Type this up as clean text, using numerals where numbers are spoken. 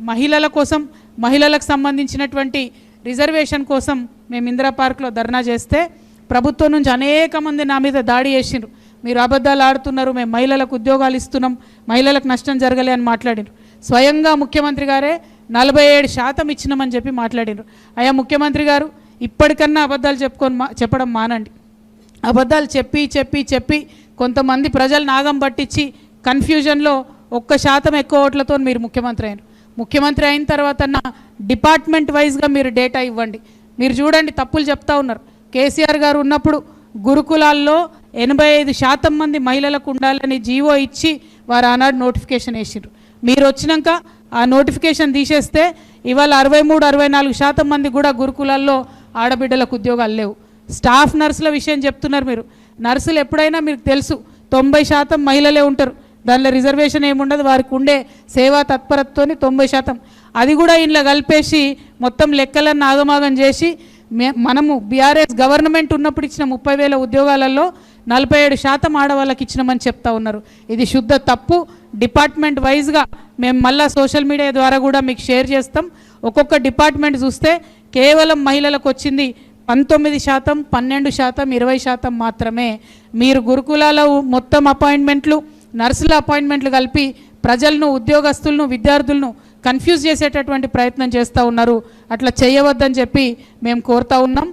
మహిళల కోసం మహిళలకు సంబంధించినటువంటి రిజర్వేషన్ కోసం మేము ఇందిరా పార్క్లో ధర్నా చేస్తే ప్రభుత్వం నుంచి అనేక మంది నా మీద దాడి చేసిండ్రు. మీరు అబద్ధాలు ఆడుతున్నారు, మేము మహిళలకు ఉద్యోగాలు ఇస్తున్నాం, మహిళలకు నష్టం జరగలే అని మాట్లాడినారు. స్వయంగా ముఖ్యమంత్రి గారే 47% ఇచ్చినామని చెప్పి మాట్లాడినారు. అయ్యా ముఖ్యమంత్రి గారు, ఇప్పటికన్నా అబద్ధాలు చెప్పడం మానండి. అబద్ధాలు చెప్పి చెప్పి చెప్పి కొంతమంది ప్రజలు నాగం పట్టించి కన్ఫ్యూజన్లో 1% ఎక్కువ ఓట్లతో మీరు ముఖ్యమంత్రి అయినారు. ముఖ్యమంత్రి అయిన తర్వాత డిపార్ట్మెంట్ వైజ్గా మీరు డేటా ఇవ్వండి. మీరు చూడండి, తప్పులు చెప్తా ఉన్నారు. కేసీఆర్ గారు ఉన్నప్పుడు గురుకులాల్లో 85% మంది మహిళలకు ఉండాలని జీవో ఇచ్చి వారు ఆనాడు నోటిఫికేషన్ వేసారు. మీరు వచ్చినాక ఆ నోటిఫికేషన్ తీసేస్తే ఇవాళ 63-64% మంది కూడా గురుకులాల్లో ఆడబిడ్డలకు ఉద్యోగాలు లేవు. స్టాఫ్ నర్సుల విషయం చెప్తున్నారు మీరు. నర్సులు ఎప్పుడైనా మీకు తెలుసు 90% మహిళలే ఉంటారు, దానిలో రిజర్వేషన్ ఏముండదు, వారికి ఉండే సేవా తత్పరతతో 90%. అది కూడా ఇంట్లో కలిపేసి మొత్తం లెక్కలను ఆగమాగం చేసి మనము బీఆర్ఎస్ గవర్నమెంట్ ఉన్నప్పుడు ఇచ్చిన 30,000 ఉద్యోగాలలో 47% ఆడవాళ్ళకి ఇచ్చినామని చెప్తా ఉన్నారు. ఇది శుద్ధ తప్పు. డిపార్ట్మెంట్ వైజ్గా మేము మళ్ళీ సోషల్ మీడియా ద్వారా కూడా మీకు షేర్ చేస్తాం. ఒక్కొక్క డిపార్ట్మెంట్ చూస్తే కేవలం మహిళలకు వచ్చింది 19%, 12%, 20% మాత్రమే. మీరు గురుకులాల మొత్తం అపాయింట్మెంట్లు, నర్సుల అపాయింట్మెంట్లు కలిపి ప్రజలను, ఉద్యోగస్తులను, విద్యార్థులను కన్ఫ్యూజ్ చేసేటటువంటి ప్రయత్నం చేస్తూ ఉన్నారు. అట్లా చేయవద్దని చెప్పి మేము కోరుతా ఉన్నాం.